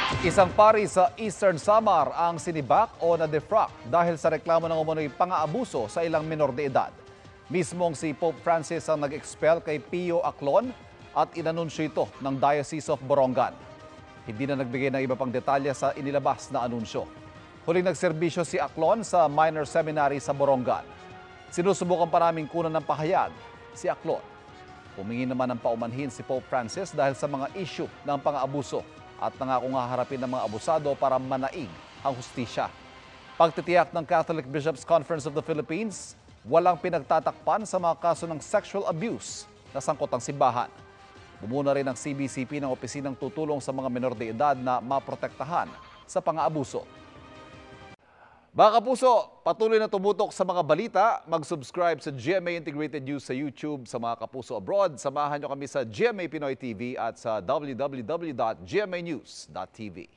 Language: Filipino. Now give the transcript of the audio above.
Isang pari sa Eastern Samar ang sinibak o na-defrock dahil sa reklamo ng umunoy pang-aabuso sa ilang minor de edad. Mismong si Pope Francis ang nag-expel kay Pio Aclon at inanunsyo ito ng Diocese of Borongan. Hindi na nagbigay ng iba pang detalye sa inilabas na anunsyo. Huling nagserbisyo si Aclon sa minor seminary sa Borongan. Sinusubukan pa naming kunan ng pahayag si Aclon. Humingi naman ng paumanhin si Pope Francis dahil sa mga issue ng pang-aabuso at nangakong haharapin ng mga abusado para manaig ang hustisya. Pagtitiyak ng Catholic Bishops' Conference of the Philippines, walang pinagtatakpan sa mga kaso ng sexual abuse na sangkot ang simbahan. Bumuna rin ang CBCP ng opisinang tutulong sa mga menor de edad na maprotektahan sa pang-aabuso. Mga kapuso, patuloy na tumutok sa mga balita. Mag-subscribe sa GMA Integrated News sa YouTube. Sa mga kapuso abroad, samahan nyo kami sa GMA Pinoy TV at sa www.gmanews.tv.